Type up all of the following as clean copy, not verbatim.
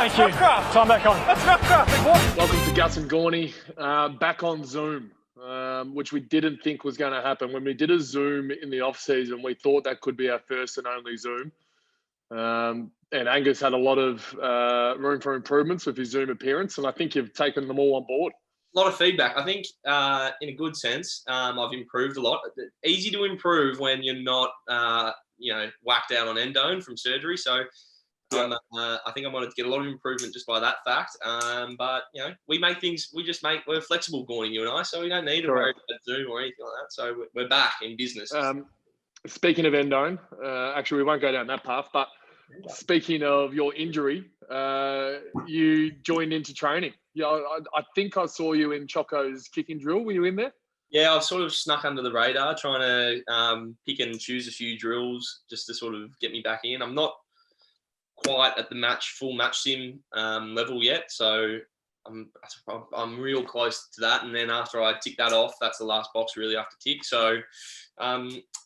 Thank you. Scruffcraft. Time back on. That's Scruffcraft, big boy. Welcome to Gus and Gawny, back on Zoom, which we didn't think was going to happen. When we did a Zoom in the off-season, we thought that could be our first and only Zoom. And Angus had a lot of room for improvements with his Zoom appearance, and I think you've taken them all on board. A lot of feedback. I think, in a good sense, I've improved a lot. Easy to improve when you're not, whacked out on endone from surgery. So I think I wanted to get a lot of improvement just by that fact. But we're flexible, Gawny, you and I, so we don't need to worry about Zoom or anything like that. So we're back in business. Speaking of endone, actually, we won't go down that path, but speaking of your injury, you joined into training. Yeah, I think I saw you in Choco's kicking drill. Were you in there? Yeah, I've sort of snuck under the radar, trying to pick and choose a few drills just to sort of get me back in. I'm not quite at the full match sim level yet, so I'm real close to that. And then after I tick that off, that's the last box really I have to tick. So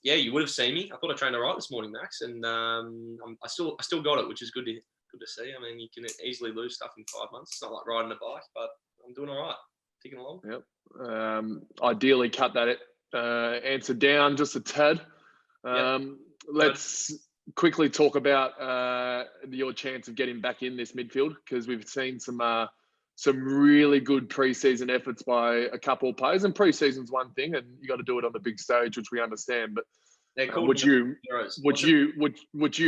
you would have seen me. I thought I trained all right this morning, Max, and I still got it, which is good to see. I mean, you can easily lose stuff in 5 months. It's not like riding a bike, but I'm doing all right, ticking along. Yep. Ideally, cut that answer down just a tad. Let's quickly talk about your chance of getting back in this midfield, because we've seen some really good preseason efforts by a couple of players, and preseason's one thing, and you got to do it on the big stage, which we understand. But which you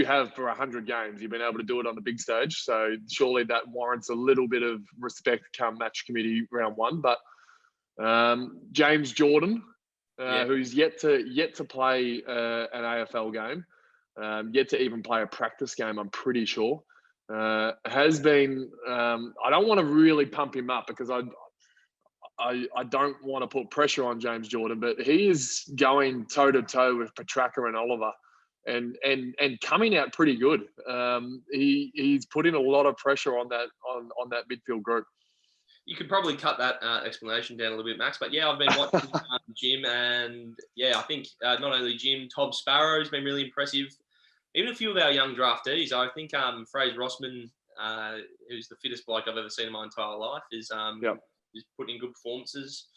have for 100 games, you've been able to do it on the big stage. So surely that warrants a little bit of respect come match committee round one. But James Jordan, who's yet to play an AFL game, yet to even play a practice game, I'm pretty sure. Has been. I don't want to really pump him up because I don't want to put pressure on James Jordan, but he is going toe to toe with Petraka and Oliver, and coming out pretty good. He's putting a lot of pressure on that midfield group. You could probably cut that explanation down a little bit, Max. But yeah, I've been watching Jim, and I think not only Jim, Tom Sparrow's been really impressive. Even a few of our young draftees. I think Fraser Rossman, who's the fittest bloke I've ever seen in my entire life, is putting in good performances.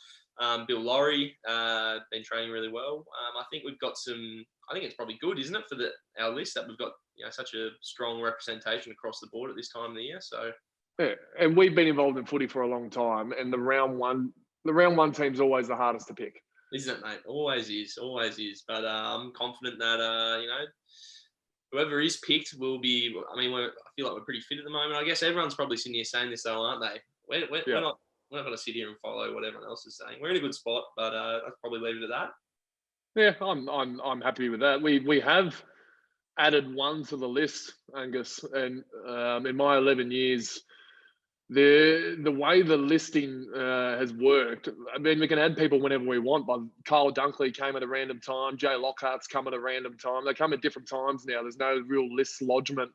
Bill Laurie, been training really well. I think we've got some. I think it's probably good, isn't it, for our list that we've got such a strong representation across the board at this time of the year. So. Yeah, and we've been involved in footy for a long time, and the round one team's always the hardest to pick, isn't it, mate? Always is. But I'm confident that whoever is picked will be. I mean, I feel like we're pretty fit at the moment. I guess everyone's probably sitting here saying this, though, aren't they? We're not going to sit here and follow what everyone else is saying. We're in a good spot, but I'd probably leave it at that. Yeah, I'm happy with that. We have added one to the list, Angus, and in my 11 years. The way the listing has worked, I mean, we can add people whenever we want, but Kyle Dunkley came at a random time. Jay Lockhart's come at a random time. They come at different times now. There's no real list lodgement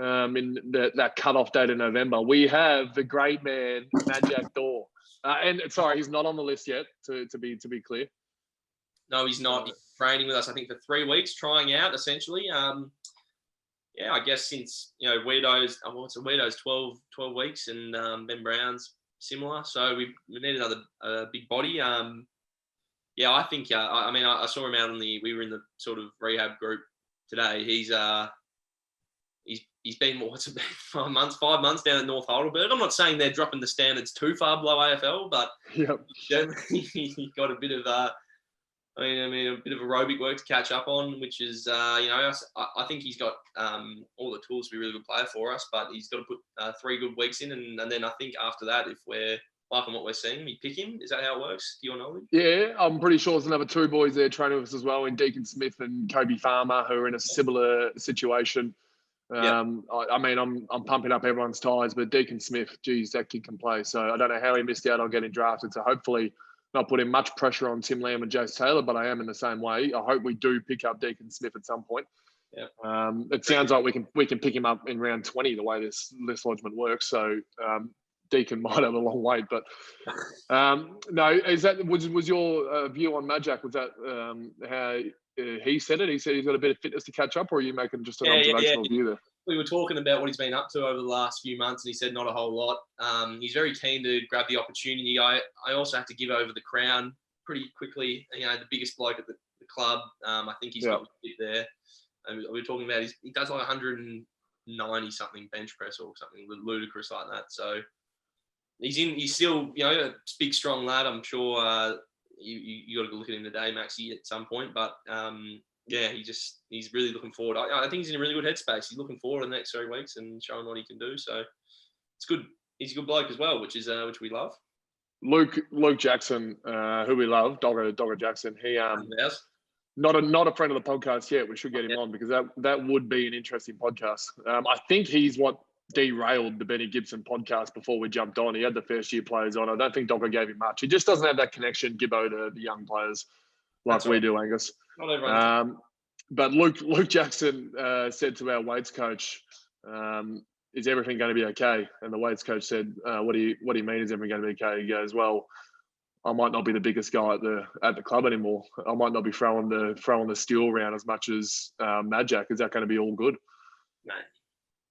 in that cutoff date in November. We have the great man, Majak Dor. And sorry, he's not on the list yet, to be clear. No, he's not. He's training with us, I think, for 3 weeks, trying out, essentially. I guess since, Weirdo's 12 weeks, and Ben Brown's similar. So we need another big body. I think, I saw him out we were in the sort of rehab group today. He's been, what's it been, 5 months down at North Heidelberg. I'm not saying they're dropping the standards too far below AFL, but he got a bit of, a bit of aerobic work to catch up on, which is, I think he's got all the tools to be a really good player for us, but he's got to put 3 good weeks in, and then I think after that, if we're liking what we're seeing, we pick him. Is that how it works, to your knowledge? Yeah, I'm pretty sure there's another 2 boys there training with us as well, in Deacon Smith and Kobe Farmer, who are in a similar situation. I'm pumping up everyone's tyres, but Deacon Smith, geez, that kid can play. So I don't know how he missed out on getting drafted. So hopefully not putting much pressure on Tim Lamb and Jace Taylor, but I am in the same way. I hope we do pick up Deacon Smith at some point. Yeah. It sounds like we can pick him up in round 20 the way this list lodgement works. So Deacon might have a long wait, but no. Is that was your view on Majak? Was that how he said it? He said he's got a bit of fitness to catch up, or are you making just an observational view there? we were talking about what he's been up to over the last few months, and he said not a whole lot. He's very keen to grab the opportunity. I also have to give over the crown pretty quickly. You know, the biggest bloke at the club. I think he's got a bit there. And we were talking about he does like 190 something bench press or something ludicrous like that. So he's still, you know, a big strong lad. I'm sure you got to look at him today, Maxie, at some point. But yeah, he's really looking forward. I think he's in a really good headspace. He's looking forward in the next 3 weeks and showing what he can do. So it's good. He's a good bloke as well, which we love. Luke Jackson, who we love, Dogger Jackson. He not a friend of the podcast yet. We should get him on because that would be an interesting podcast. I think he's what derailed the Ben Gibson podcast before we jumped on. He had the first year players on. I don't think Dogger gave him much. He just doesn't have that connection, Gibbo, to the young players like we do, Angus. Not everyone. But Luke Jackson said to our weights coach, is everything going to be okay? And the weights coach said, what do you mean is everything going to be okay? He goes, well, I might not be the biggest guy at the club anymore. I might not be throwing the steel around as much as Majak. Is that going to be all good? No.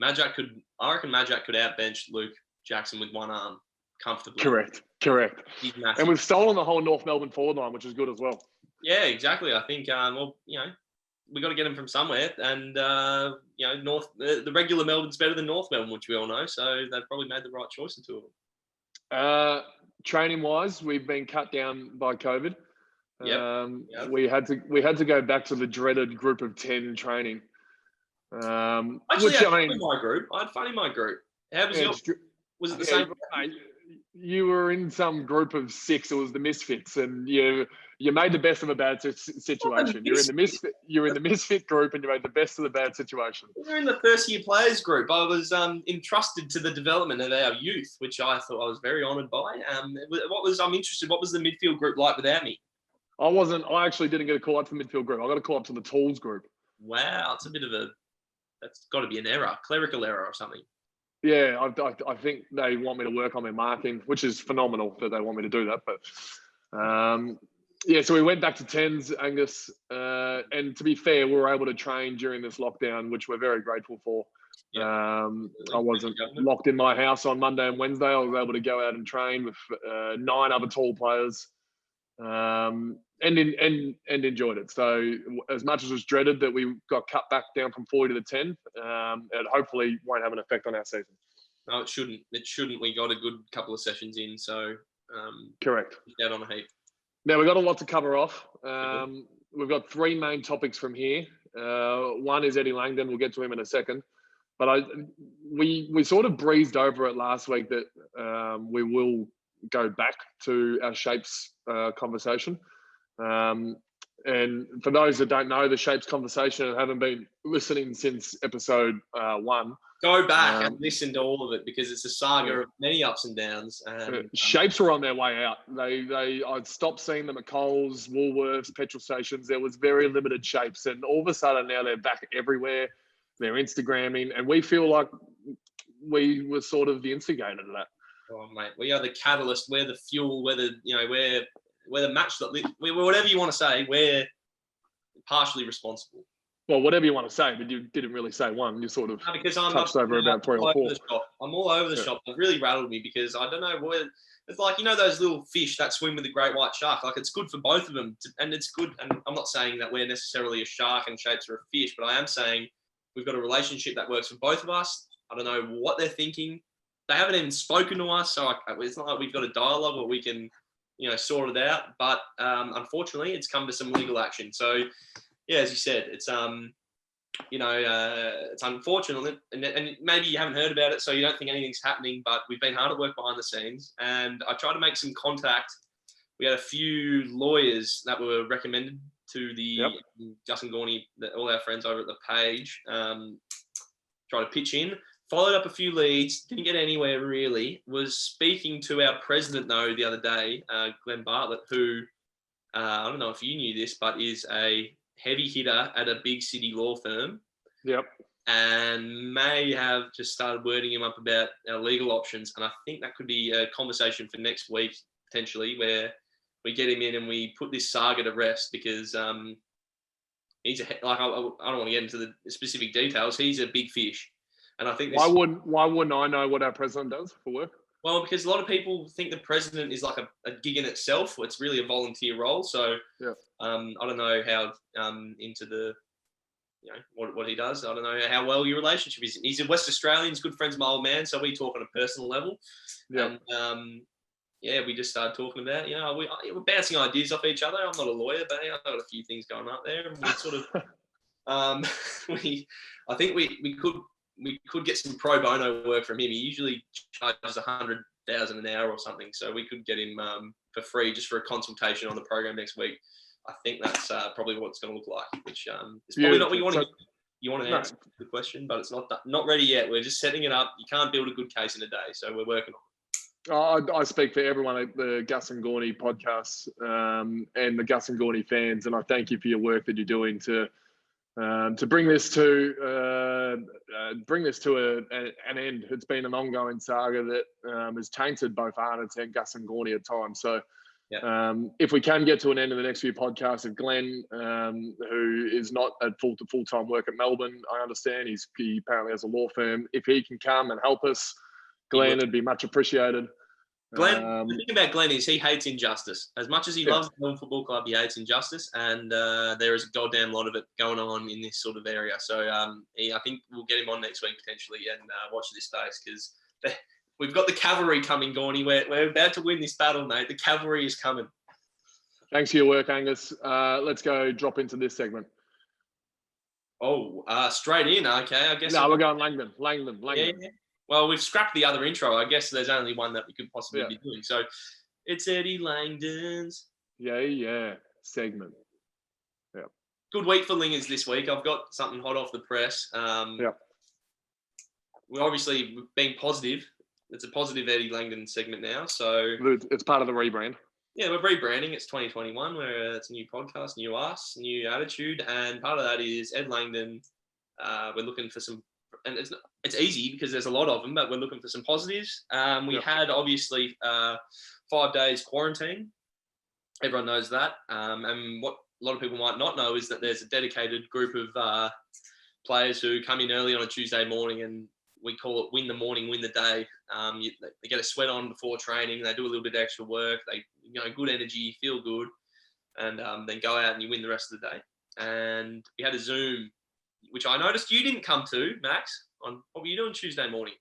I reckon Majak could outbench Luke Jackson with one arm comfortably. Correct. He's massive. And we've stolen the whole North Melbourne forward line, which is good as well. Yeah, exactly. I think, well, you know, we got to get him from somewhere. And, you know, the regular Melbourne's better than North Melbourne, which we all know. So they've probably made the right choice, the two of them. Training-wise, we've been cut down by COVID. Yep. We had to go back to the dreaded group of 10 training. Actually, which, I had fun in my group. How was yours? Was it the same? You were in some group of 6. It was the Misfits, and you made the best of a bad situation. You're in the misfit group, and you made the best of the bad situation. We were in the first year players group. I was entrusted to the development of our youth, which I thought I was very honoured by. I'm interested. What was the midfield group like without me? I actually didn't get a call up to the midfield group. I got a call up to the tools group. Wow, that's got to be an error, clerical error or something. Yeah, I think they want me to work on their marking, which is phenomenal that they want me to do that. But so we went back to 10s, Angus. And to be fair, we were able to train during this lockdown, which we're very grateful for. Yep. I wasn't locked in my house on Monday and Wednesday. I was able to go out and train with 9 other tall players. And enjoyed it. So as much as it was dreaded that we got cut back down from 40 to the 10, it hopefully won't have an effect on our season. No, it shouldn't. We got a good couple of sessions in, so correct. Out on a heap. Now we've got a lot to cover off. We've got 3 main topics from here. One is Eddie Langdon. We'll get to him in a second. But we sort of breezed over it last week that we will go back to our shapes conversation. And for those that don't know, the shapes conversation and haven't been listening since episode 1, go back and listen to all of it because it's a saga of many ups and downs. And shapes were on their way out. I'd stopped seeing them at Coles, Woolworths, petrol stations. There was very limited shapes, and all of a sudden now they're back everywhere. They're Instagramming, and we feel like we were sort of the instigator to that. Oh mate, we are the catalyst. We're the fuel. We're the match that whatever you want to say. We're partially responsible. Well, whatever you want to say, but you didn't really say one. You sort of touched over about 3 or 4. I'm all over the shop. It really rattled me because I don't know where. It's like, you know, those little fish that swim with the great white shark. Like, it's good for both of them, and it's good. And I'm not saying that we're necessarily a shark and shapes are a fish, but I am saying we've got a relationship that works for both of us. I don't know what they're thinking. They haven't even spoken to us, so it's not like we've got a dialogue where we can, you know, sort it out. But unfortunately, it's come to some legal action. So, yeah, as you said, it's it's unfortunate, and maybe you haven't heard about it, so you don't think anything's happening. But we've been hard at work behind the scenes, and I tried to make some contact. We had a few lawyers that were recommended to the Gus Gawny, all our friends over at the page. Try to pitch in. Followed up a few leads, didn't get anywhere really. Was speaking to our president though the other day, Glenn Bartlett, who I don't know if you knew this, but is a heavy hitter at a big city law firm. Yep. And may have just started wording him up about our legal options. And I think that could be a conversation for next week potentially, where we get him in and we put this saga to rest because he's I don't want to get into the specific details. He's a big fish. And I think why wouldn't I know what our president does for work? Well, because a lot of people think the president is like a gig in itself. It's really a volunteer role. So I don't know how into the, what he does. I don't know how well your relationship is. He's a West Australian. He's good friends with my old man. So we talk on a personal level. Yeah. And we just started talking about, we're bouncing ideas off each other. I'm not a lawyer, but I've got a few things going up there. And we sort of, I think we could get some pro bono work from him. He usually charges $100,000 an hour or something, so we could get him for free just for a consultation on the program next week. I think that's probably what it's going to look like. Which is probably not what you want to. You want to answer the question, but it's not ready yet. We're just setting it up. You can't build a good case in a day, so we're working on it. I speak for everyone at the Gus and Gawny podcast and the Gus and Gawny fans, and I thank you for your work that you're doing to bring this to an end. It's been an ongoing saga that has tainted both Arnott's and Gus and Gawny at times. So if we can get to an end in the next few podcasts, if Glenn, who is not at full-time work at Melbourne, I understand he apparently has a law firm. If he can come and help us, Glenn, it'd be much appreciated. Glenn, the thing about Glenn is he hates injustice. As much as he loves the Melbourne Football Club, he hates injustice, and there is a goddamn lot of it going on in this sort of area. So I think we'll get him on next week potentially and watch this space, because we've got the cavalry coming, Gawny. We're about to win this battle, mate. The cavalry is coming. Thanks for your work, Angus. Let's go drop into this segment. Oh, straight in. Okay, I guess. No, we're going Langdon. Yeah. Well, we've scrapped the other intro. I guess there's only one that we could possibly be doing. So it's Eddie Langdon's. Yeah. Segment. Yeah. Good week for Lingers this week. I've got something hot off the press. We're obviously being positive. It's a positive Eddie Langdon segment now. So it's part of the rebrand. Yeah, we're rebranding. It's 2021. It's a new podcast, new us, new attitude. And part of that is Ed Langdon. We're looking for some, and it's easy because there's a lot of them, but we're looking for some positives. We had obviously 5 days quarantine. Everyone knows that. And what a lot of people might not know is that there's a dedicated group of players who come in early on a Tuesday morning, and we call it win the morning, win the day. They get a sweat on before training. They do a little bit of extra work. They, good energy, feel good, and then go out and you win the rest of the day. And we had a Zoom, which I noticed you didn't come to, Max. What were you doing Tuesday morning?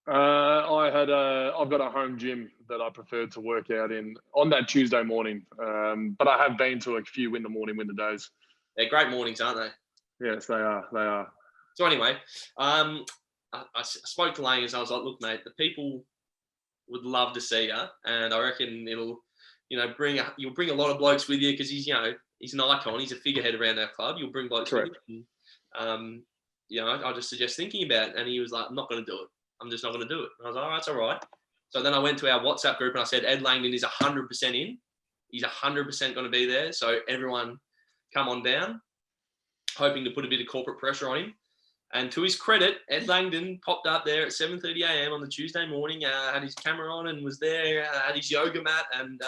I've got a home gym that I prefer to work out in on that Tuesday morning. But I have been to a few win the morning, win the days. They're great mornings, aren't they? Yes, they are. So anyway, I spoke to Lang and I was like, look, mate, the people would love to see you, and I reckon it'll, you'll bring a lot of blokes with you because he's an icon, he's a figurehead around our club. You'll bring blokes with you. And, I just suggest thinking about it. And he was like, I'm not going to do it. I'm just not going to do it. And I was like, all right, it's all right. So then I went to our WhatsApp group and I said, Ed Langdon is 100% in. He's 100% going to be there. So everyone come on down, hoping to put a bit of corporate pressure on him. And to his credit, Ed Langdon popped up there at 7:30 a.m. on the Tuesday morning, had his camera on and was there, had his yoga mat, and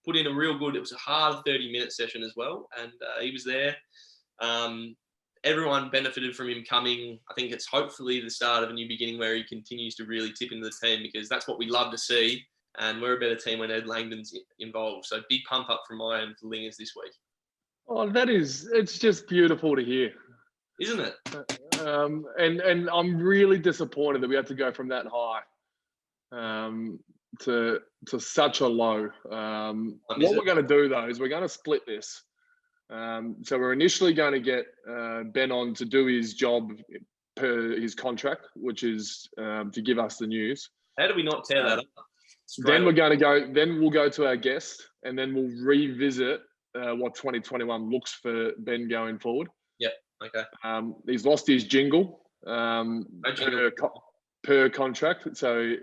put in a real good, it was a hard 30-minute session as well. And he was there. Everyone benefited from him coming. I think it's hopefully the start of a new beginning where he continues to really tip into the team, because that's what we love to see. And we're a better team when Ed Langdon's involved. So big pump up from my end for Lingers this week. Oh, it's just beautiful to hear. Isn't it? And I'm really disappointed that we had to go from that high to such a low. What we're going to do though is we're going to split this. So we're initially going to get Ben on to do his job per his contract, which is to give us the news. How do we not tear that up? Then we'll go to our guest, and then we'll revisit what 2021 looks for Ben going forward. Yeah. Okay. He's lost his jingle, per contract, so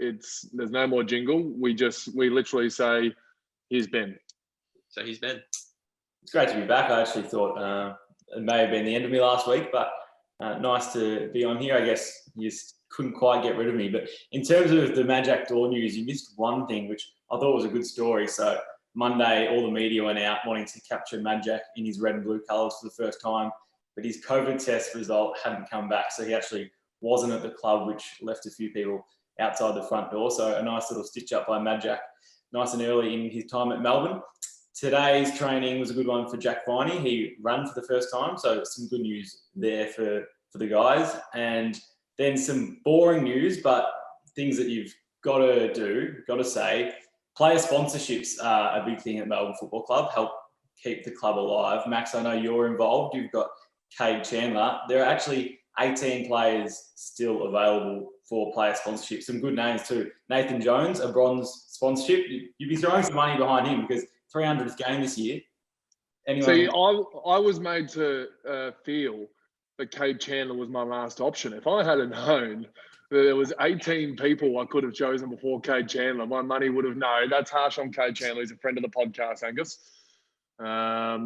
there's no more jingle. We literally say, "Here's Ben." So he's Ben. It's great to be back. I actually thought it may have been the end of me last week, but nice to be on here. I guess you just couldn't quite get rid of me. But in terms of the Mad Jack Door news, you missed one thing, which I thought was a good story. So Monday, all the media went out wanting to capture Mad Jack in his red and blue colours for the first time, but his COVID test result hadn't come back. So he actually wasn't at the club, which left a few people outside the front door. So a nice little stitch up by Mad Jack, nice and early in his time at Melbourne. Today's training was a good one for Jack Viney. He ran for the first time, so some good news there for the guys. And then some boring news, but things that you've got to say. Player sponsorships are a big thing at Melbourne Football Club, help keep the club alive. Max, I know you're involved. You've got Cade Chandler. There are actually 18 players still available for player sponsorship. Some good names too. Nathan Jones, a bronze sponsorship. You'd be throwing some money behind him because 300th game this year. Anyone? See, I was made to feel that Cade Chandler was my last option. If I had known that there was 18 people I could have chosen before Cade Chandler, my money would have known. That's harsh on Cade Chandler. He's a friend of the podcast, Angus. I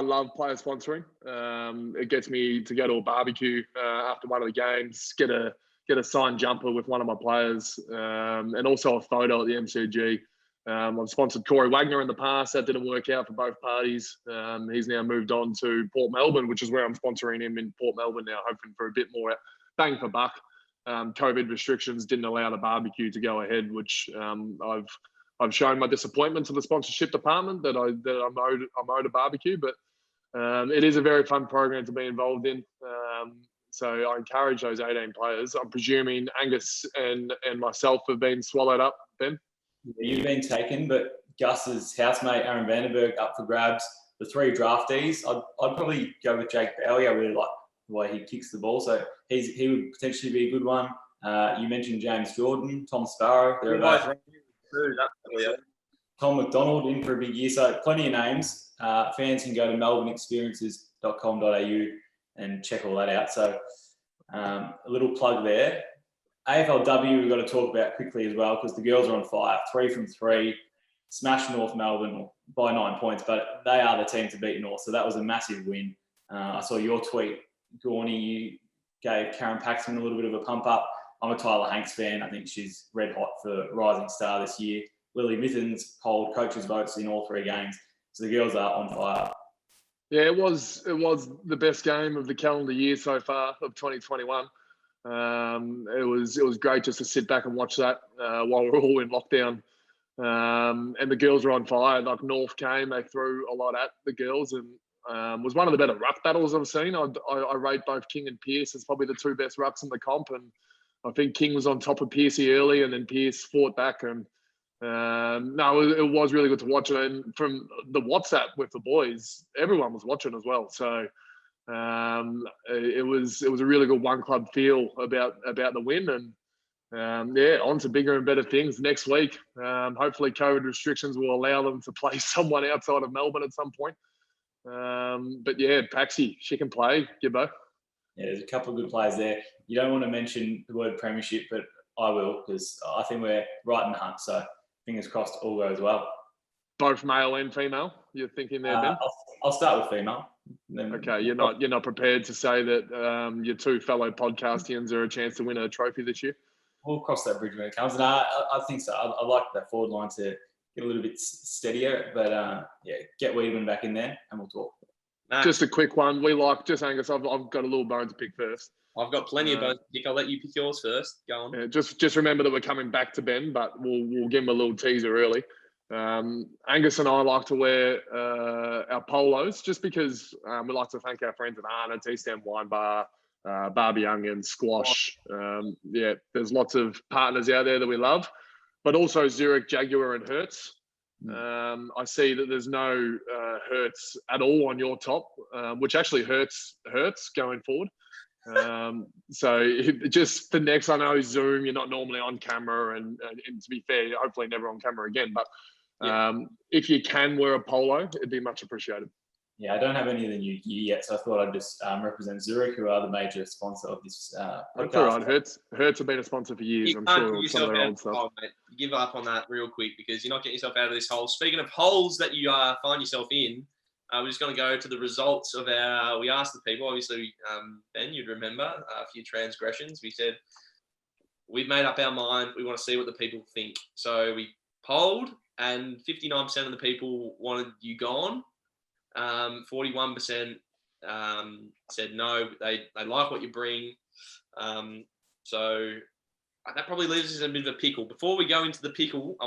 love player sponsoring. It gets me to go to a barbecue after one of the games, get a signed jumper with one of my players, and also a photo at the MCG. I've sponsored Corey Wagner in the past. That didn't work out for both parties. He's now moved on to Port Melbourne, which is where I'm sponsoring him in Port Melbourne now, hoping for a bit more bang for buck. COVID restrictions didn't allow the barbecue to go ahead, which I've shown my disappointment to the sponsorship department that I'm owed a barbecue, but it is a very fun program to be involved in. So I encourage those 18 players. I'm presuming Angus and myself have been swallowed up, Ben. You've been taken, but Gus's housemate Aaron Vandenberg up for grabs. The 3 draftees, I'd probably go with Jake Bowie. I really like the way he kicks the ball, so he would potentially be a good one. You mentioned James Jordan, Tom Sparrow. They're both. Tom McDonald in for a big year, so plenty of names. Fans can go to melbourneexperiences.com.au and check all that out. So a little plug there. AFLW we've got to talk about quickly as well because the girls are on fire. 3 from 3, smashed North Melbourne by 9 points, but they are the team to beat North, so that was a massive win. I saw your tweet, Gawny. You gave Karen Paxman a little bit of a pump up. I'm a Tyler Hanks fan. I think she's red hot for Rising Star this year. Lily Mithens polled coaches' votes in all 3 games, so the girls are on fire. Yeah, it was the best game of the calendar year so far of 2021. It was great just to sit back and watch that while we're all in lockdown. And the girls are on fire. Like North came, they threw a lot at the girls, and was one of the better ruck battles I've seen. I rate both King and Pearce as probably the 2 best rucks in the comp, and I think King was on top of Pearcey early, and then Pearce fought back. And it was really good to watch it. And from the WhatsApp with the boys, everyone was watching as well. So it was a really good one club feel about the win. And on to bigger and better things next week. Hopefully COVID restrictions will allow them to play someone outside of Melbourne at some point. But yeah, Paxi, she can play, Gibbo. Yeah, there's a couple of good players there. You don't want to mention the word premiership, but I will because I think we're right in the hunt. So fingers crossed all goes well. Both male and female, you're thinking there, Ben? I'll start with female. Okay, you're not prepared to say that your 2 fellow podcastians are a chance to win a trophy this year? We'll cross that bridge when it comes. No, I think so. I like that forward line to get a little bit steadier, but get Wiedemann back in there and we'll talk. Just a quick one. Angus, I've got a little bone to pick first. I've got plenty of bones to pick. I'll let you pick yours first. Go on. Yeah, just remember that we're coming back to Ben, but we'll give him a little teaser early. Angus and I like to wear our polos just because we like to thank our friends at Arnott's, East End Wine Bar, Barbie Young Squash. There's lots of partners out there that we love, but also Zurich, Jaguar and Hertz. I see that there's no Hertz at all on your top, which actually hurts going forward. So just the next, I know Zoom, you're not normally on camera and to be fair, hopefully never on camera again, but if you can wear a polo, it'd be much appreciated. Yeah, I don't have any of the new gear yet, so I thought I'd just represent Zurich, who are the major sponsor of this podcast. That's all right. Hertz have been a sponsor for years. I'm sure some of their old stuff. Oh, mate, give up on that real quick because you're not getting yourself out of this hole. Speaking of holes that you find yourself in, we're just going to go to the results of we asked the people, obviously, Ben, you'd remember a few transgressions. We said, we've made up our mind. We want to see what the people think. So we polled and 59% of the people wanted you gone. 41% said no, they like what you bring. So that probably leaves us in a bit of a pickle. Before we go into the pickle, I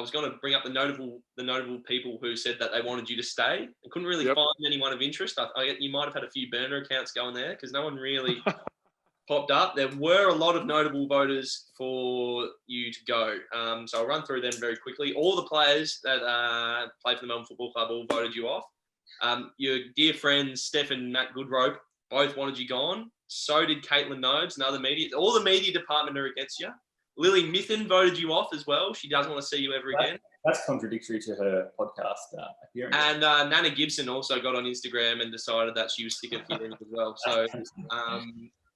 was going to bring up the notable people who said that they wanted you to stay. I couldn't really find anyone of interest. You might have had a few burner accounts going there because no one really popped up. There were a lot of notable voters for you to go. So I'll run through them very quickly. All the players that play for the Melbourne Football Club all voted you off. Your dear friends, Steph and Matt Goodrope, both wanted you gone. So did Caitlin Nobes and other media. All the media department are against you. Lily Mithen voted you off as well. She doesn't want to see you ever again. That's contradictory to her podcast appearance. And Nana Gibson also got on Instagram and decided that she was sick of hearing as well. So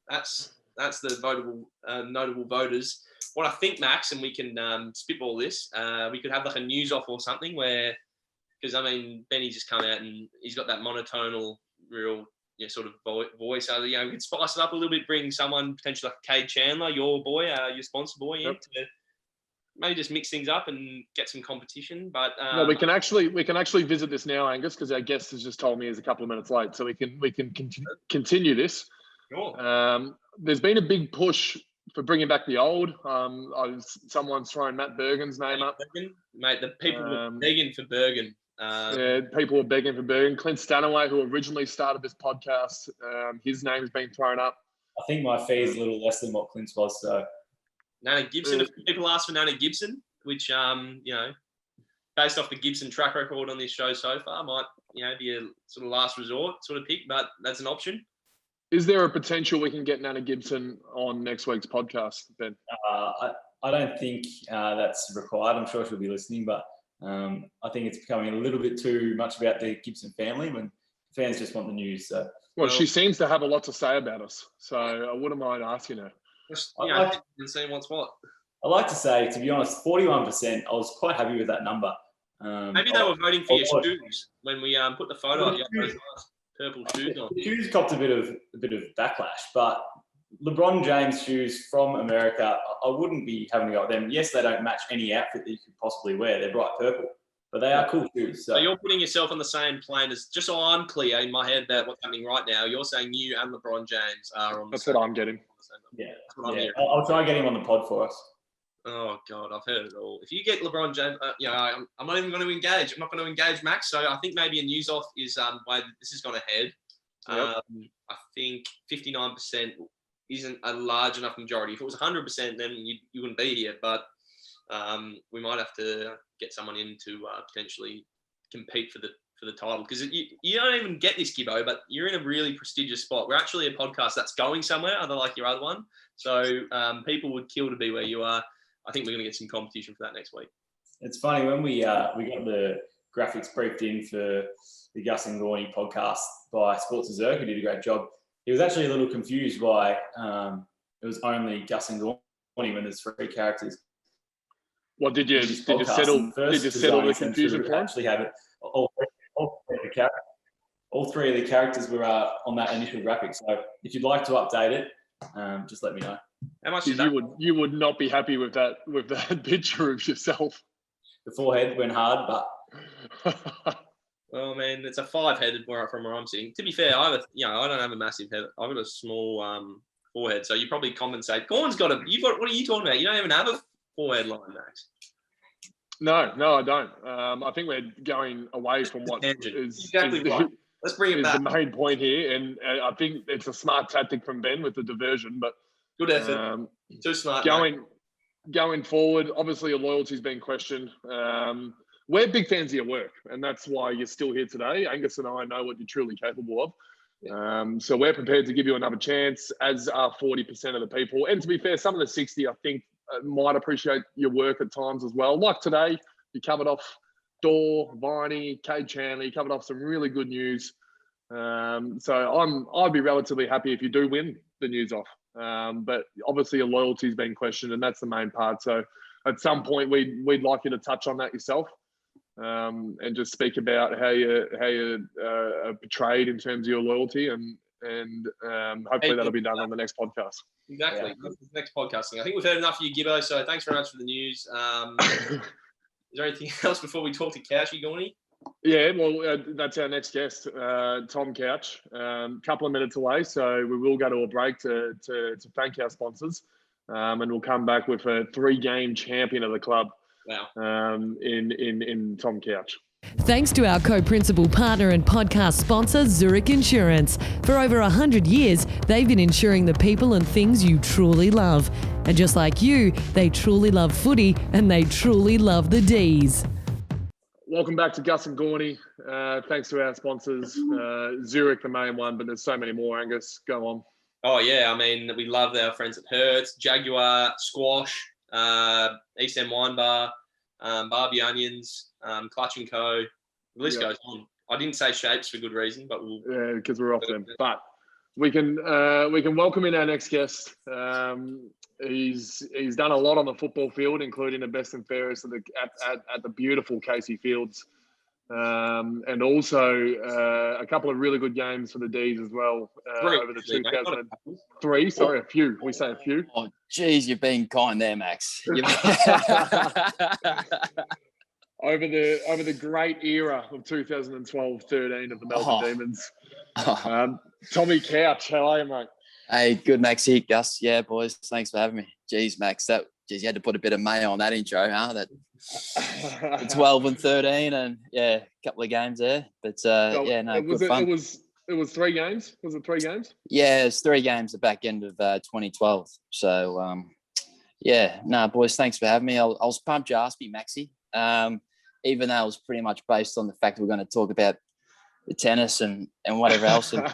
that's the notable voters. What I think, Max, and we can spitball this, we could have like a news off or something where, because I mean, Benny's just come out and he's got that monotonal, real sort of voice. So, we could spice it up a little bit, bring someone potentially like Cade Chandler, your boy, your sponsor boy, in to maybe just mix things up and get some competition. But no, we can actually visit this now, Angus, because our guest has just told me he's a couple of minutes late, so we can continue this. Sure. There's been a big push for bringing back the old. Someone's thrown Matt Bergen's name up. Bergen, mate, the people were begging for Bergen. People were begging for Bergen. Clint Stanaway, who originally started this podcast, his name's been thrown up. I think my fee is a little less than what Clint's was, so. Nana Gibson, a few people asked for Nana Gibson, which, based off the Gibson track record on this show so far, might, be a sort of last resort sort of pick, but that's an option. Is there a potential we can get Nana Gibson on next week's podcast, Ben? I don't think that's required. I'm sure she'll be listening, but I think it's becoming a little bit too much about the Gibson family when fans just want the news. So. Well, she seems to have a lot to say about us, so I wouldn't mind asking her. Seeing what's what. I like to say, to be honest, 41%. I was quite happy with that number. Maybe they were voting for your shoes when we put the photo of your purple shoes on. The shoes copped a bit of backlash, but LeBron James shoes from America, I wouldn't be having to go with them. Yes, they don't match any outfit that you could possibly wear. They're bright purple, but they are cool shoes. So you're putting yourself on the same plane as, just so I'm clear in my head about what's happening right now, you're saying you and LeBron James are on the same. That's what I'm getting. Yeah. That's what I'm hearing. I'll try and get him on the pod for us. Oh, God, I've heard it all. If you get LeBron James, I'm not even going to engage. I'm not going to engage Max, so I think maybe a news off is why this has gone ahead. Yep. I think 59% isn't a large enough majority. If it was 100%, then you wouldn't be here. But we might have to get someone in to potentially compete for the title, because you don't even get this, Gibbo, but you're in a really prestigious spot. We're actually a podcast that's going somewhere, other like your other one. So people would kill to be where you are. I think we're going to get some competition for that next week. It's funny when we got the graphics briefed in for the Gus Gawny podcast by Sports Zerk, who did a great job. He was actually a little confused why it was only Gus and Gawny when there's 3 characters. Well, did you settle the confusion for him? Actually have it. All 3 of the characters were on that initial graphic. So if you'd like to update it, just let me know. How much you would not be happy with that picture of yourself. The forehead went hard, but well, man, it's a 5-headed from where I'm sitting. To be fair, I don't have a massive head. I've got a small forehead, so you probably compensate. Gordon's got what are you talking about? You don't even have a forehead line, Max. No, I don't. I think we're going away from what is exactly right. Let's bring it back. The main point here, and I think it's a smart tactic from Ben with the diversion, but good effort. Too smart. Going forward, obviously your loyalty's been questioned. We're big fans of your work, and that's why you're still here today. Angus and I know what you're truly capable of. Yeah. So we're prepared to give you another chance, as are 40% of the people. And to be fair, some of the 60, I think, might appreciate your work at times as well. Like today, you covered off Dor, Viney, Cade Chandler. You covered off some really good news. So I'd be relatively happy if you do win the news off. But obviously your loyalty's been questioned, and that's the main part. So at some point, we'd like you to touch on that yourself, and just speak about how you portrayed in terms of your loyalty, and hopefully that'll be done on the next podcast. Exactly. Yeah. Next podcasting. I think we've heard enough of you, Gibbo. So thanks very much for the news. Is there anything else before we talk to Couchy, Gawny? Yeah, well, that's our next guest, Tom Couch. Couple of minutes away, so we will go to a break to thank our sponsors, and we'll come back with a 3-game champion of the club. Wow. In Tom Couch. Thanks to our co-principal partner and podcast sponsor, Zurich Insurance. For over 100 years, they've been insuring the people and things you truly love. And just like you, they truly love footy and they truly love the D's. Welcome back to Gus and Gawny. Thanks to our sponsors, Zurich, the main one, but there's so many more, Angus. Go on. Oh, yeah. I mean, we love our friends at Hertz, Jaguar, Squash, East End Wine Bar, Barbie Onions, Clutch & Co. The list goes on. I didn't say Shapes for good reason, but we'll... Yeah, because we're off them. But we can welcome in our next guest. He's done a lot on the football field, including the best and fairest at the beautiful Casey Fields, and also a couple of really good games for the D's as well over the 2003. Sorry, a few. We say a few. Oh, geez, you've been kind there, Max. Over the great era of 2012-13 of the Melbourne Demons. Tommy Couch, how are you, mate? Hey, good, Max here, Gus. Yeah, boys, thanks for having me. Jeez, Max, you had to put a bit of mayo on that intro, huh? That 12 and 13, and a couple of games there. But good fun. It was 3 games. Was it 3 games? Yeah, it's 3 games. The back end of 2012. So boys, thanks for having me. I was pumped you asked me, Maxie. Even though it was pretty much based on the fact that we're going to talk about the tennis and whatever else. And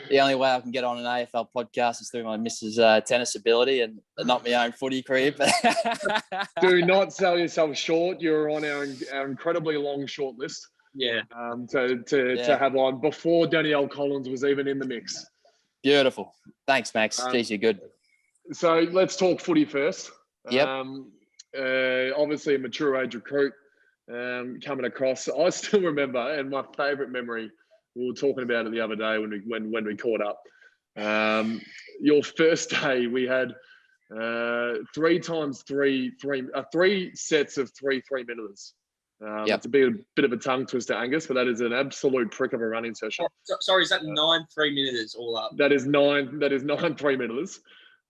the only way I can get on an AFL podcast is through my missus' tennis ability and not my own footy career. But do not sell yourself short. You're on our incredibly long short list. Yeah. To have on before Danielle Collins was even in the mix. Beautiful. Thanks, Max. Jeez, you're good. So let's talk footy first. Yep. Obviously a mature age recruit coming across. I still remember, and my favourite memory, we were talking about it the other day when we caught up. Your first day, we had 3 sets of 3 3-minuters. It's a bit of a tongue twister, Angus, but that is an absolute prick of a running session. Sorry, is that 9 3-minuters all up? That is 9 3-minuters.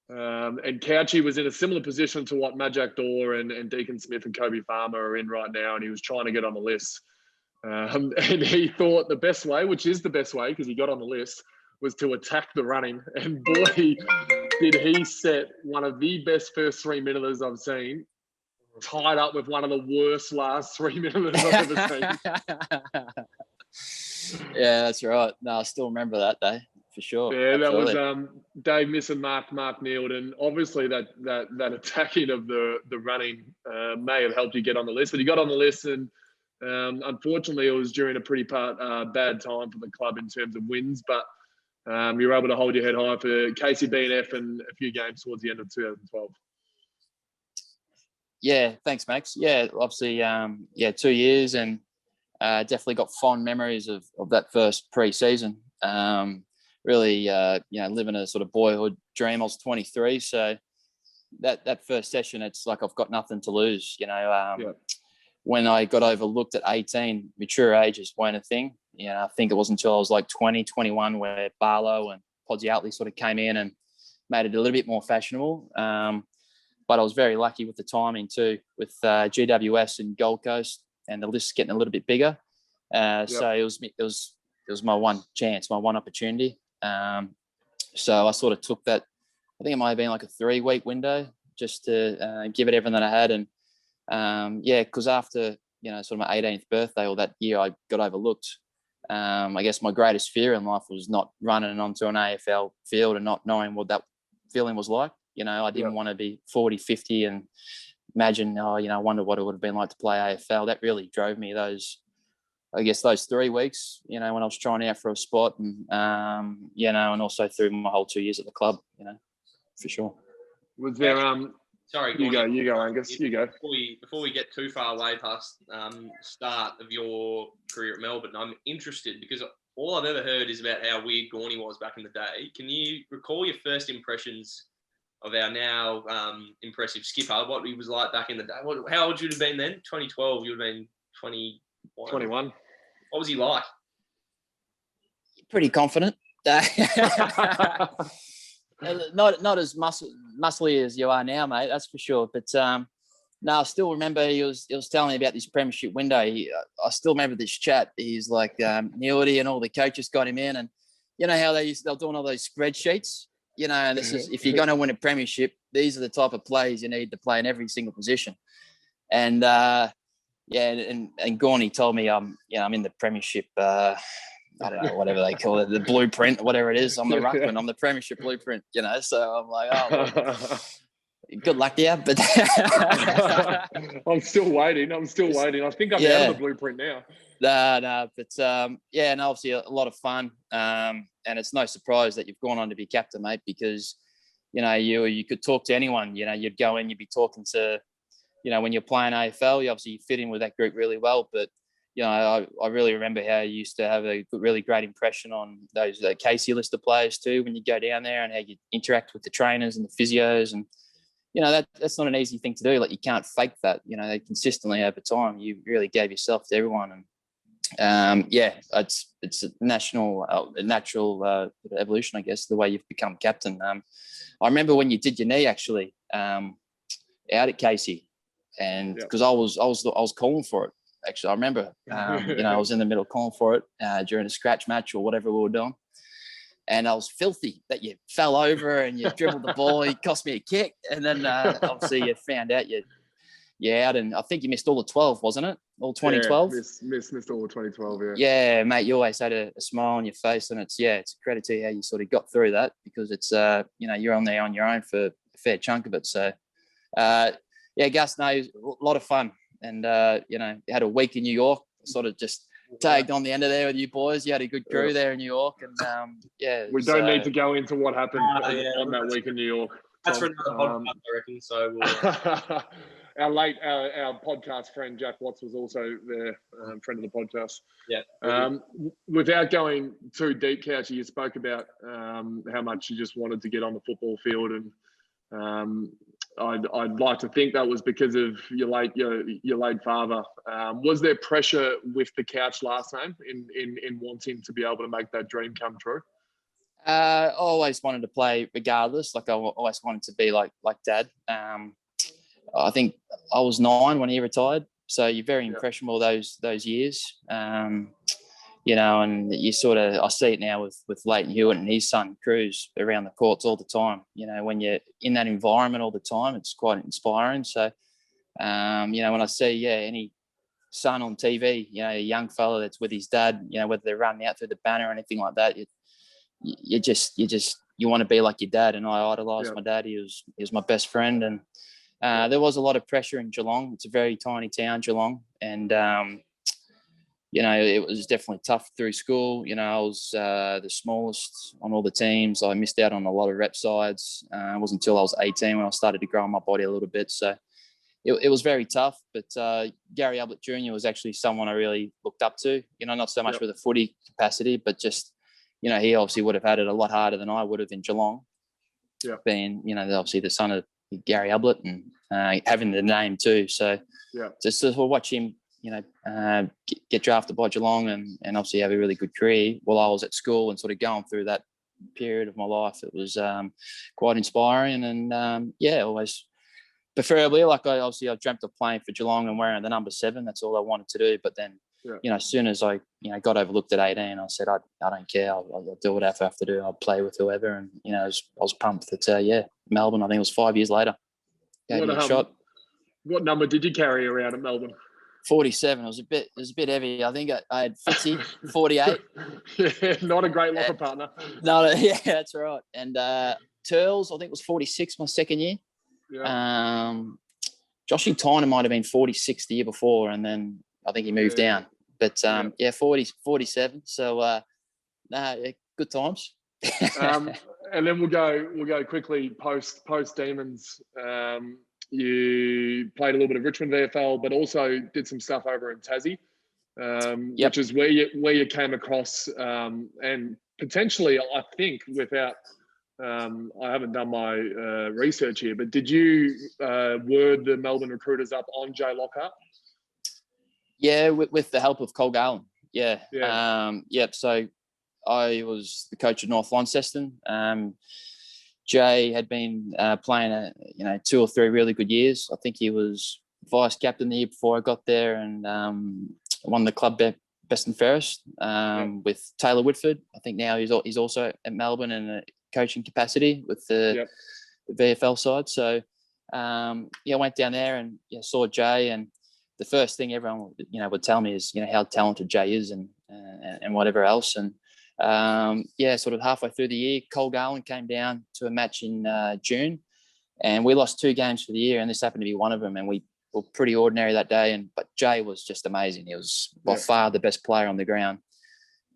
And Couchy was in a similar position to what Majak Dor and Deacon Smith and Kobe Farmer are in right now, and he was trying to get on the list. And he thought the best way, which is the best way because he got on the list, was to attack the running. And boy, did he set one of the best first 3-minuters I've seen, tied up with one of the worst last 3-minuters I've ever seen. Yeah, that's right. No, I still remember that day. For sure. Yeah, absolutely. That was Dave Miss and Mark Neald, and obviously that attacking of the running may have helped you get on the list. But you got on the list, and unfortunately, it was during a pretty bad time for the club in terms of wins. But you were able to hold your head high for KCB&F and a few games towards the end of 2012. Yeah, thanks, Max. Yeah, obviously, 2 years, and definitely got fond memories of that first pre-season. Really, living a sort of boyhood dream. I was 23, so that first session, it's like I've got nothing to lose. When I got overlooked at 18, mature ages weren't a thing. I think it wasn't until I was like 20, 21 where Barlow and Podsy Outley sort of came in and made it a little bit more fashionable. But I was very lucky with the timing too, with GWS and Gold Coast, and the list getting a little bit bigger. So it was my one chance, my one opportunity. So I sort of took that. I think it might have been like a 3-week window just to give it everything that I had. And because after sort of my 18th birthday or that year, I got overlooked. I guess my greatest fear in life was not running onto an AFL field and not knowing what that feeling was like. I didn't want to be 40, 50 and imagine, I wonder what it would have been like to play AFL. That really drove me those 3 weeks, when I was trying out for a spot and, and also through my whole 2 years at the club, for sure. Was there, sorry, you go, Angus, you go. Before we get too far away past start of your career at Melbourne, I'm interested because all I've ever heard is about how weird Gawny was back in the day. Can you recall your first impressions of our now impressive skipper, what he was like back in the day? How old would you have been then? 2012, you would have been 21. What was he like? Pretty confident. Not as muscly as you are now, mate. That's for sure. But no, I still remember he was telling me about this premiership window. I still remember this chat. He's like Neildy and all the coaches got him in, and you know how they're doing all those spreadsheets. You know, and this is if you're going to win a premiership, these are the type of players you need to play in every single position. And and Gawny told me I'm in the premiership. I don't know, whatever they call it, the blueprint, whatever it is. I'm the ruckman. I'm the premiership blueprint, you know. So I'm like, oh, well, good luck to you. But I'm still waiting. I think I'm out of the blueprint now. No. But and obviously a lot of fun. And it's no surprise that you've gone on to be captain, mate, because you know you could talk to anyone. You know, you'd go in, you'd be talking to, you know, when you're playing AFL, you obviously fit in with that group really well, but. You know, I really remember how you used to have a really great impression on those Casey list of players too when you go down there, and how you interact with the trainers and the physios, and you know that's not an easy thing to do. Like you can't fake that. You know, consistently over time, you really gave yourself to everyone, and it's a natural evolution, I guess, the way you've become captain. I remember when you did your knee actually out at Casey, and because I was calling for it. Actually, I remember, I was in the middle calling for it during a scratch match or whatever we were doing. And I was filthy that you fell over and you dribbled the ball. It cost me a kick. And then obviously you found out you're out. And I think you missed all the 12, wasn't it? All 2012? Yeah, missed all the 2012, yeah. Yeah, mate, you always had a smile on your face. And it's a credit to you how you sort of got through that, because it's, you're on there on your own for a fair chunk of it. So, Gus, no, it was a lot of fun. And, you had a week in New York, sort of just tagged on the end of there with you boys. You had a good crew there in New York. And, we don't need to go into what happened on that week in New York. That's for another podcast, I reckon. So our podcast friend, Jack Watts, was also there, friend of the podcast. Yeah. Without going too deep, Couchy, you spoke about how much you just wanted to get on the football field, and I'd like to think that was because of your late father. Was there pressure with the Couch last name in wanting to be able to make that dream come true? I always wanted to play regardless. Like I always wanted to be like Dad. I think I was 9 when he retired, so you're very impressionable those years. And you sort of, I see it now with Leighton Hewitt and his son Cruz around the courts all the time. You know, when you're in that environment all the time, it's quite inspiring. So, when I see, any son on TV, a young fella that's with his dad, whether they're running out through the banner or anything like that, you want to be like your dad. And I idolised my dad. He was my best friend. And there was a lot of pressure in Geelong. It's a very tiny town, Geelong. And, it was definitely tough through school. I was the smallest on all the teams. I missed out on a lot of rep sides. It wasn't until I was 18 when I started to grow my body a little bit. So it was very tough. But Gary Ablett Jr. was actually someone I really looked up to, not so much with a footy capacity, but just, he obviously would have had it a lot harder than I would have in Geelong. Yeah. Being, obviously the son of Gary Ablett and having the name too. So just to watch him, get drafted by Geelong and obviously have a really good career while I was at school and sort of going through that period of my life. It was quite inspiring and always preferably, like I dreamt of playing for Geelong and wearing the number 7. That's all I wanted to do. But then, as soon as I, got overlooked at 18, I said, I don't care. I'll do whatever I have to do. I'll play with whoever. And, I was pumped that, Melbourne, I think it was 5 years later, gave me a shot. What number did you carry around at Melbourne? 47. It was a bit heavy. I think I had Fitzy, 48. Yeah, not a great locker partner. No, yeah, that's right. And Turles, I think it was 46 my second year. Yeah. Joshy Tyner might have been 46 the year before, and then I think he moved down. But 47. So good times. And then we'll go quickly post Demons. You played a little bit of Richmond VFL, but also did some stuff over in Tassie, which is where you came across, and potentially, I think, without I haven't done my research here, but did you word the Melbourne recruiters up on Jay Lockhart? Yeah, with the help of Cole Garland. Yeah. Yep. So I was the coach of North Launceston. Jay had been playing, 2 or 3 really good years. I think he was vice captain the year before I got there, and won the club best and fairest with Taylor Whitford. I think now he's also at Melbourne in a coaching capacity with the VFL side. So I went down there and saw Jay, and the first thing everyone would tell me is how talented Jay is and whatever else. And sort of halfway through the year, Cole Garland came down to a match in June, and we lost 2 games for the year, and this happened to be one of them. And we were pretty ordinary that day, but Jay was just amazing. He was by far the best player on the ground.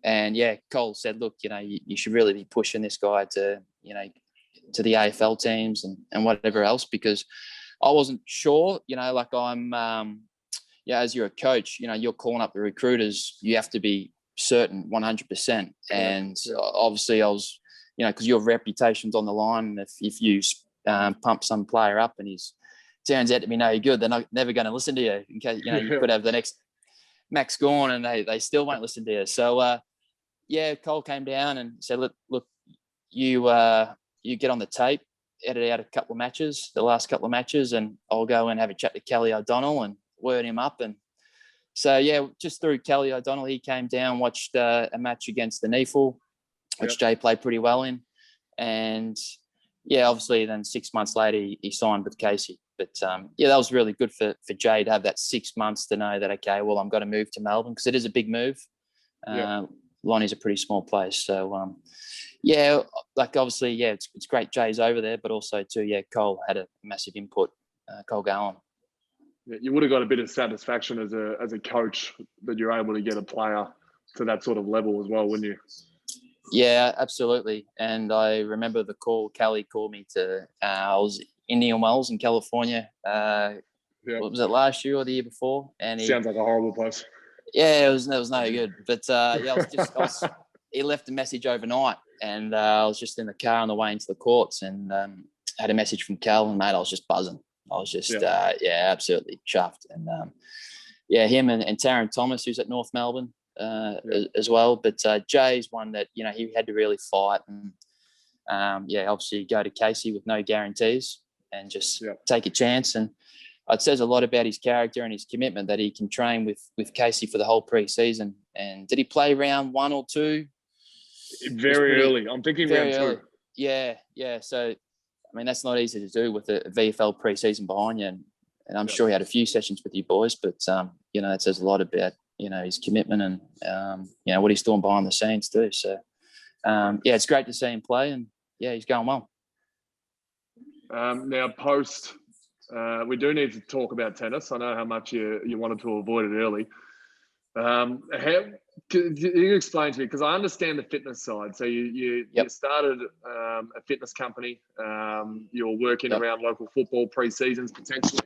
And Cole said, look, you should really be pushing this guy to to the AFL teams and whatever else, because I wasn't sure, like I'm, as you're a coach, you're calling up the recruiters, you have to be certain 100%. And obviously I was, because your reputation's on the line. If you pump some player up and he's turns out to be no good, they're never going to listen to you. In case, you could have the next Max Gawn and they still won't listen to you. So, Cole came down and said, look, you get on the tape, edit out the last couple of matches, and I'll go and have a chat to Kelly O'Donnell and word him up. And so, just through Kelly O'Donnell, he came down, watched a match against the NEFL, which Jay played pretty well in. And obviously then 6 months later, he signed with Casey. But that was really good for Jay to have that 6 months to know that, okay, well, I'm going to move to Melbourne, because it is a big move. Lonnie's a pretty small place. So, obviously, it's great Jay's over there, but also too, Cole had a massive input, Cole Garland. You would have got a bit of satisfaction as a coach that you're able to get a player to that sort of level as well, wouldn't you? Yeah, absolutely. And I remember the call Kelly called me to, I was Indian Wells in California. What was it, last year or the year before? And sounds like a horrible place. Yeah, it was no good. But he left a message overnight, and I was just in the car on the way into the courts, and had a message from Cal, and mate, I was just buzzing. I was just absolutely chuffed. And him and Taron Thomas, who's at North Melbourne as well. But Jay's one that he had to really fight, and obviously go to Casey with no guarantees and just take a chance. And it says a lot about his character and his commitment that he can train with Casey for the whole pre-season. And did he play round 1 or 2? Very early. I'm thinking round 2. Early. Yeah. So, I mean, that's not easy to do with a VFL pre-season behind you. And I'm sure he had a few sessions with you boys, but, it says a lot about, his commitment and, what he's doing behind the scenes too. So, it's great to see him play, and, he's going well. Now, post... we do need to talk about tennis. I know how much you wanted to avoid it early. Can you explain to me, because I understand the fitness side. So you started a fitness company. You're working around local football pre-seasons potentially,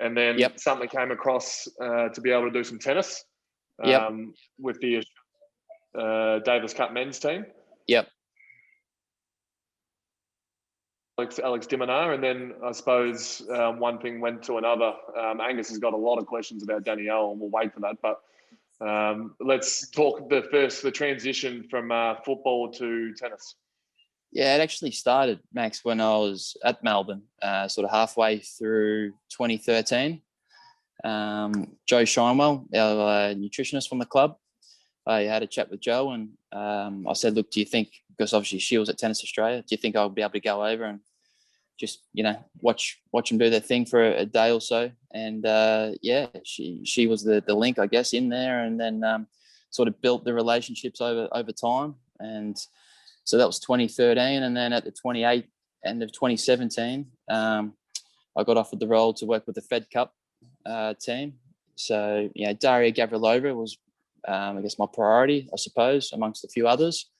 and then something came across to be able to do some tennis with the Davis Cup men's team. Alex Diminar, and then I suppose one thing went to another. Angus has got a lot of questions about Danielle, and we'll wait for that. But let's talk the transition from football to tennis. Yeah, it actually started, Max, when I was at Melbourne, sort of halfway through 2013. Joe Shinewell, our nutritionist from the club, I had a chat with Joe, and I said, look, do you think, because obviously she was at Tennis Australia, do you think I'll be able to go over and just, watch them do their thing for a day or so? And she was the link, I guess, in there, and then sort of built the relationships over time. And so that was 2013. And then at the end of 2017, I got offered the role to work with the Fed Cup team. So, Daria Gavrilova was, I guess, my priority, I suppose, amongst a few others.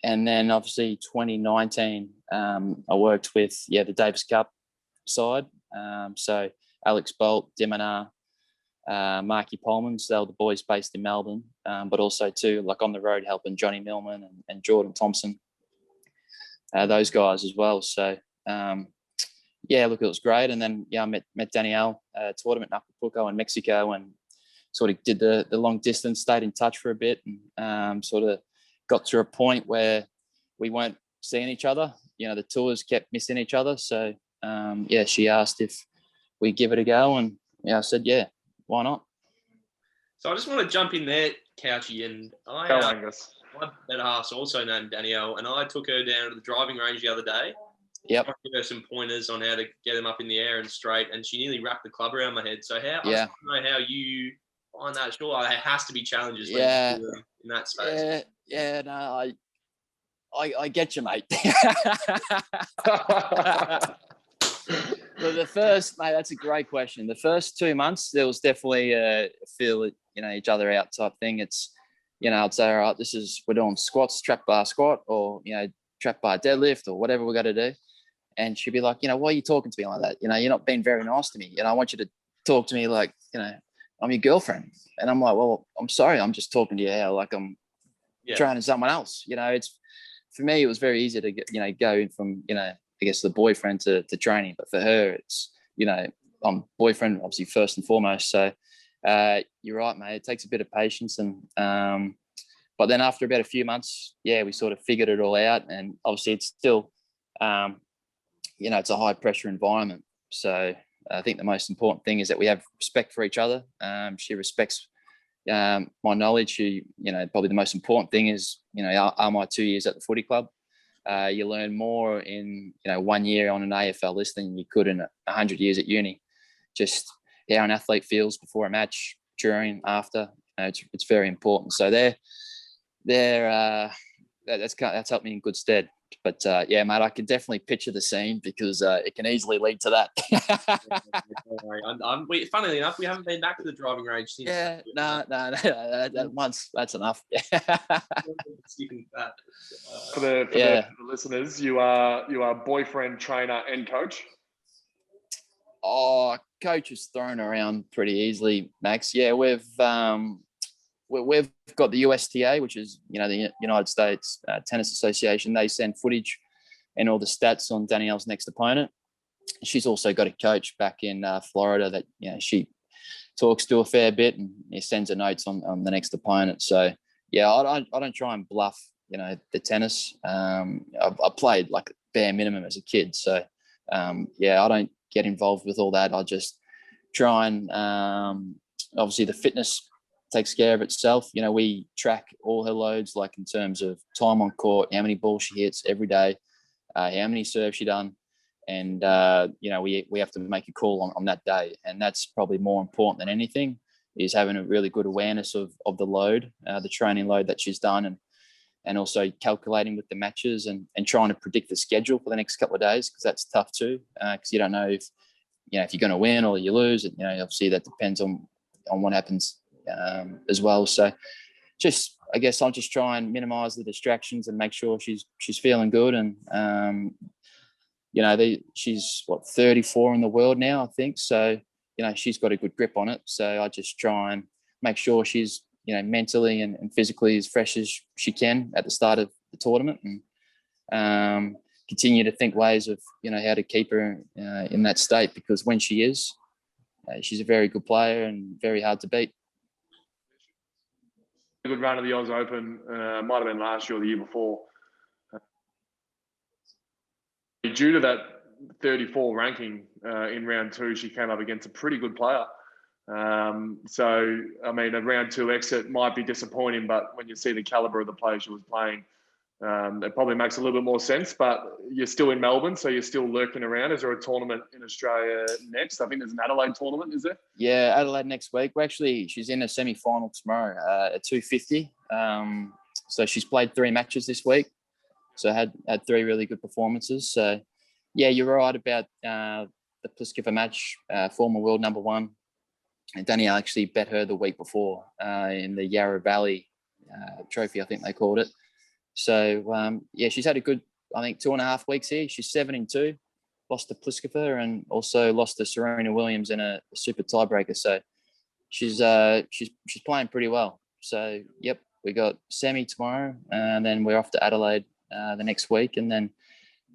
And then obviously 2019, I worked with, the Davis Cup side. So Alex Bolt, Diminar, Marky Polmans, they were the boys based in Melbourne, but also too, like on the road, helping Johnny Millman and Jordan Thompson, those guys as well. So, look, it was great. And then, I met Danielle at a tournament in Acapulco in Mexico, and sort of did the long distance, stayed in touch for a bit, and sort of got to a point where we weren't seeing each other. You know, the tours kept missing each other. So, she asked if we give it a go, and I said, yeah, why not? So I just want to jump in there, Couchy, and my better half's also named Danielle, and I took her down to the driving range the other day. Yep. I gave her some pointers on how to get them up in the air and straight, and she nearly wrapped the club around my head. So I just want to know how you find that. Sure, there has to be challenges when you're in that space. No, I get you, mate. But the first, mate, that's a great question. The first 2 months, there was definitely a feel each other out type thing. It's, I'd say, all right, we're doing squats, trap bar squat, or, trap bar deadlift, or whatever we got to do. And she'd be like, why are you talking to me like that? You're not being very nice to me. I want you to talk to me like, I'm your girlfriend. And I'm like, well, I'm sorry. I'm just talking to you how like I'm training someone else. It's, for me, it was very easy to get, go in from, I guess the boyfriend to training. But for her, it's, I'm boyfriend, obviously, first and foremost. So you're right, mate. It takes a bit of patience. And, but then after about a few months, we sort of figured it all out. And obviously it's still, it's a high pressure environment. So I think the most important thing is that we have respect for each other. She respects my knowledge. She, probably the most important thing is, are my 2 years at the footy club. You learn more in, 1 year on an AFL list than you could in 100 years at uni. Just how an athlete feels before a match, during, after, it's very important. So that's helped me in good stead. But mate, I can definitely picture the scene because it can easily lead to that. Funnily enough, we haven't been back to the driving range since. No. Once, that's enough. For the listeners, you are boyfriend, trainer, and coach. Oh, coach is thrown around pretty easily, Max. Yeah, we've got the USTA, which is, the United States Tennis Association. They send footage and all the stats on Danielle's next opponent. She's also got a coach back in Florida that, she talks to a fair bit and he sends her notes on the next opponent. So, I don't try and bluff, the tennis. I played like bare minimum as a kid. So, I don't get involved with all that. I just try and, obviously the fitness takes care of itself. We track all her loads, like in terms of time on court, how many balls she hits every day, how many serves she done. And, we have to make a call on that day. And that's probably more important than anything, is having a really good awareness of the load, the training load that she's done, and also calculating with the matches and trying to predict the schedule for the next couple of days, because that's tough too, because you don't know if you're going to win or you lose. And, obviously that depends on what happens as well. So I guess I'll just try and minimize the distractions and make sure she's feeling good. And, she's 34 in the world now, I think. So, she's got a good grip on it. So I just try and make sure she's, mentally and physically as fresh as she can at the start of the tournament, and continue to think ways of, how to keep her in that state, because when she is, she's a very good player and very hard to beat. A good run of the Oz Open, might have been last year or the year before. Due to that 34 ranking in round two, she came up against a pretty good player. So, I mean, a round two exit might be disappointing, but when you see the caliber of the player she was playing, it probably makes a little bit more sense. But you're still in Melbourne, so you're still lurking around. Is there a tournament in Australia next? I think there's an Adelaide tournament, is there? Yeah, Adelaide next week. She's in a semi-final tomorrow at 250. So she's played 3 matches this week. So had 3 really good performances. So, yeah, you're right about the Pliskova match, former world number 1. And Danielle actually bet her the week before in the Yarra Valley trophy, I think they called it. So, she's had a good, I think, 2.5 weeks here. She's 7-2, lost to Pliskova and also lost to Serena Williams in a super tiebreaker. So she's playing pretty well. So, yep, we got semi tomorrow, and then we're off to Adelaide the next week, and then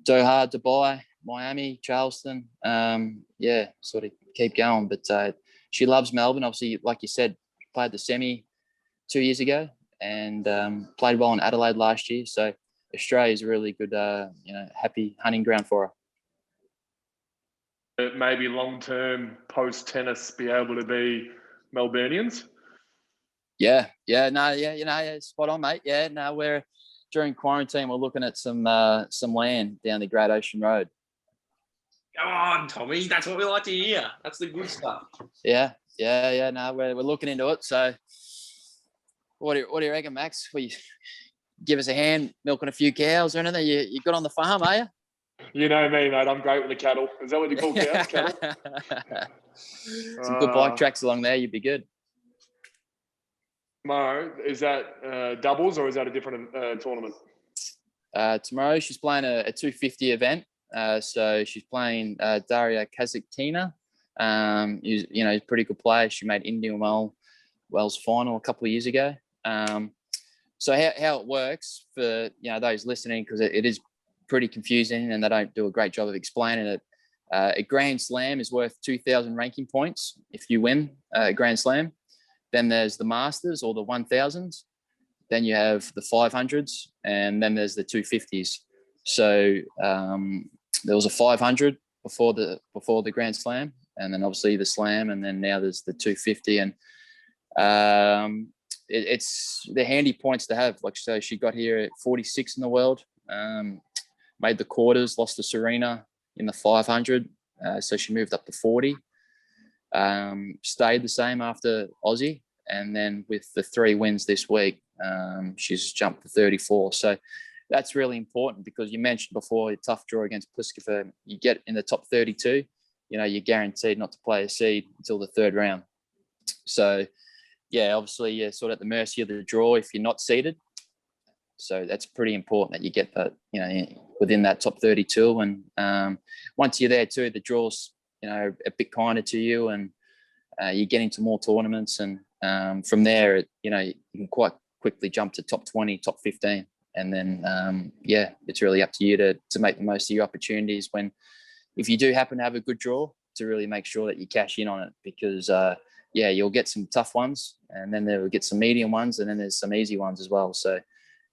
Doha, Dubai, Miami, Charleston. Sort of keep going. But she loves Melbourne. Obviously, like you said, played the semi 2 years ago, and played well in Adelaide last year. So Australia is a really good, happy hunting ground for her. Maybe long-term post-tennis be able to be Melburnians? Yeah, spot on, mate. Yeah, no, we're during quarantine, we're looking at some land down the Great Ocean Road. Come on, Tommy. That's what we like to hear. That's the good stuff. Yeah. No, we're looking into it. So, what do you reckon, Max? Will you give us a hand milking a few cows or anything? You got on the farm, are you? You know me, mate. I'm great with the cattle. Is that what you call cows? Cattle? Some good bike tracks along there. You'd be good. Tomorrow, is that doubles or is that a different tournament? Tomorrow she's playing a 250 event. So she's playing Daria Kazaktina. Who's a pretty good player. She made Indian Wells final a couple of years ago. So how it works for those listening, because it is pretty confusing and they don't do a great job of explaining it. A Grand Slam is worth 2,000 ranking points if you win a Grand Slam. Then there's the Masters or the 1000s. Then you have the 500s, and then there's the 250s. So there was a 500 before the Grand Slam, and then obviously the Slam, and then now there's the 250. And it's the handy points to have. Like, so she got here at 46 in the world, made the quarters, lost to Serena in the 500. So she moved up to 40. Stayed the same after Aussie, and then with the 3 wins this week, she's jumped to 34. So that's really important, because you mentioned before a tough draw against Pliskova. You get in the top 32, you're guaranteed not to play a seed until the 3rd round. So yeah, obviously you're sort of at the mercy of the draw if you're not seeded. So that's pretty important that you get that, within that top 32. And once you're there too, the draw's a bit kinder to you, and you get into more tournaments, and from there, you can quite quickly jump to top 20, top 15. And then, it's really up to you to make the most of your opportunities if you do happen to have a good draw, to really make sure that you cash in on it, because, you'll get some tough ones, and then there will get some medium ones, and then there's some easy ones as well. So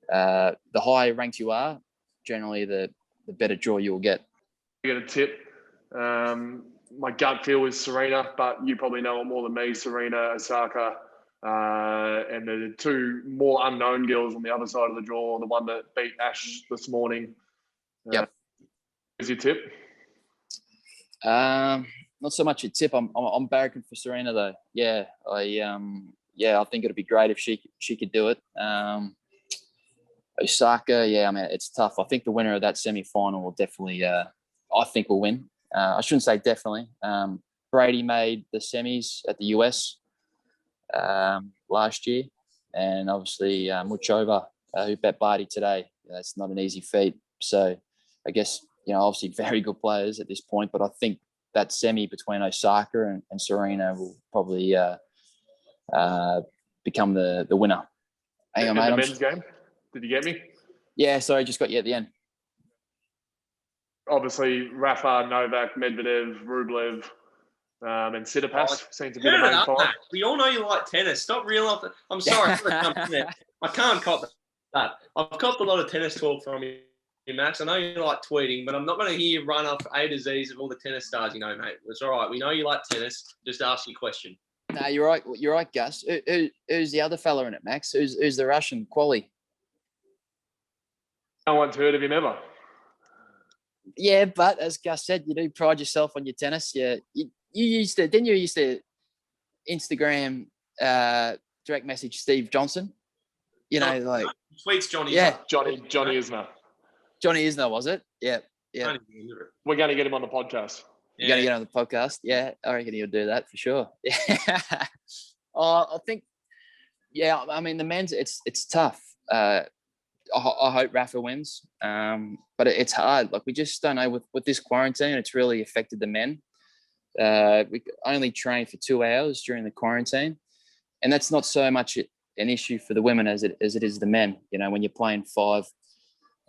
the higher ranked you are, generally the better draw you'll get. I get a tip. My gut feel is Serena, but you probably know it more than me. Serena, Osaka, and the 2 more unknown girls on the other side of the draw. The one that beat Ash this morning. Yep. Is your tip? Not so much a tip. I'm barracking for Serena though. Yeah, I think it'd be great if she could do it. Osaka, it's tough. I think the winner of that semi-final will definitely, I think will win. I shouldn't say definitely. Brady made the semis at the US last year, and obviously Muchova, who bet Barty today. That's not an easy feat. So I guess, obviously very good players at this point, but I think that semi between Osaka and Serena will probably become the winner. Hang on, mate. The men's game? Did you get me? Yeah, sorry, just got you at the end. Obviously, Rafa, Novak, Medvedev, Rublev, and Tsitsipas seem to be the main 5. We all know you like tennis. Stop reeling off. I'm sorry. I can't cop that. I've copped a lot of tennis talk from you, Max. I know you like tweeting, but I'm not going to hear you run off A to Z's of all the tennis stars mate. It's all right. We know you like tennis. Just ask your question. No, you're right. You're right, Gus. Who's the other fella in it, Max? Who's the Russian quali? No one's heard of him ever. Yeah, but as Gus said, you do pride yourself on your tennis. Yeah, you used to Instagram direct message Steve Johnson. Tweets Johnny. Yeah, Johnny Isner. Johnny Isner, was it? Yeah. We're going to get him on the podcast. You're going to get on the podcast? Yeah, I reckon he'll do that for sure. Yeah. I think, I mean, the men's, it's tough. I hope Rafa wins, but it's hard. Like, we just don't know with this quarantine. It's really affected the men. We only train for 2 hours during the quarantine, and that's not so much an issue for the women as it is the men. When you're playing 5,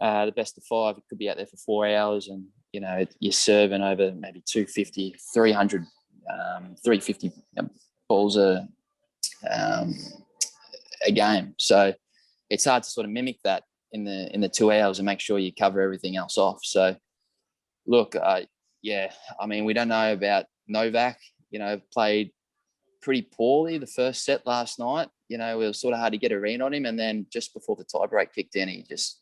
the best of 5, it could be out there for 4 hours, and you're serving over maybe 250, 300, 350 balls a a game. So it's hard to sort of mimic that in the 2 hours and make sure you cover everything else off. So look, yeah, I mean, we don't know about Novak, played pretty poorly the first set last night. It was sort of hard to get a read on him. And then just before the tiebreak kicked in, he just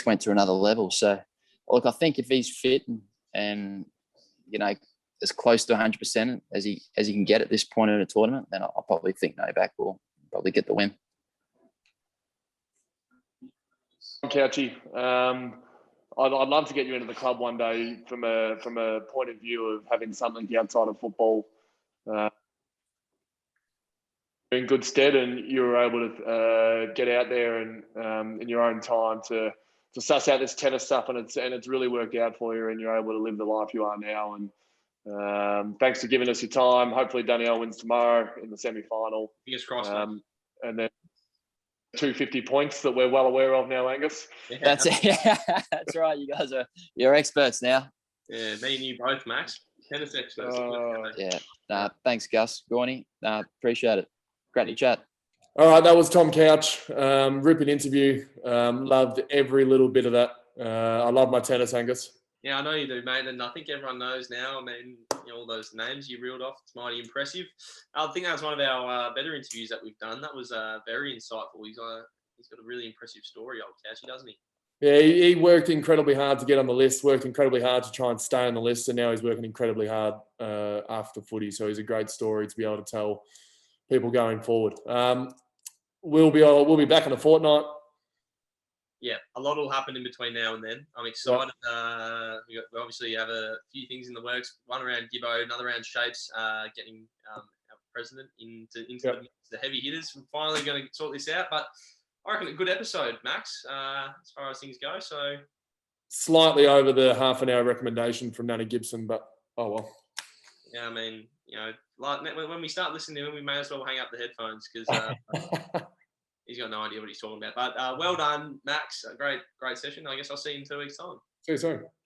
went to another level. So look, I think if he's fit and as close to 100% as he can get at this point in a tournament, then I'll probably think Novak will probably get the win. Couchy, I'd love to get you into the club one day from a point of view of having something outside of football in good stead, and you were able to get out there and in your own time to suss out this tennis stuff, and it's really worked out for you, and you're able to live the life you are now. And thanks for giving us your time. Hopefully Danielle wins tomorrow in the semi-final. Fingers crossed. And then 250 points that we're well aware of now, Angus. Yeah. That's it. That's right. You guys you're experts now. Yeah, me and you both, Max. Tennis experts. Yeah. Thanks, Gus Gawny. Appreciate it. Great to chat. All right, that was Tom Couch. Ripping interview. Loved every little bit of that. I love my tennis, Angus. Yeah, I know you do, mate, and I think everyone knows now. I mean, all those names you reeled off, it's mighty impressive. I think that was one of our better interviews that we've done. That was very insightful. He's got a really impressive story, old Couchy, doesn't he? Yeah, he worked incredibly hard to get on the list, worked incredibly hard to try and stay on the list, and now he's working incredibly hard after footy. So he's a great story to be able to tell people going forward. We'll be back in a fortnight. Yeah, a lot will happen in between now and then. I'm excited. We obviously have a few things in the works. One around Gibbo, another around Shapes, getting our president into the heavy hitters. We're finally going to sort this out. But I reckon a good episode, Max, as far as things go. So Slightly over the half an hour recommendation from Ben Gibson, but oh well. Yeah, I mean, like when we start listening to him, we may as well hang up the headphones because he's got no idea what he's talking about. But well done, Max. A great session. I guess I'll see you in 2 weeks' time. See you soon.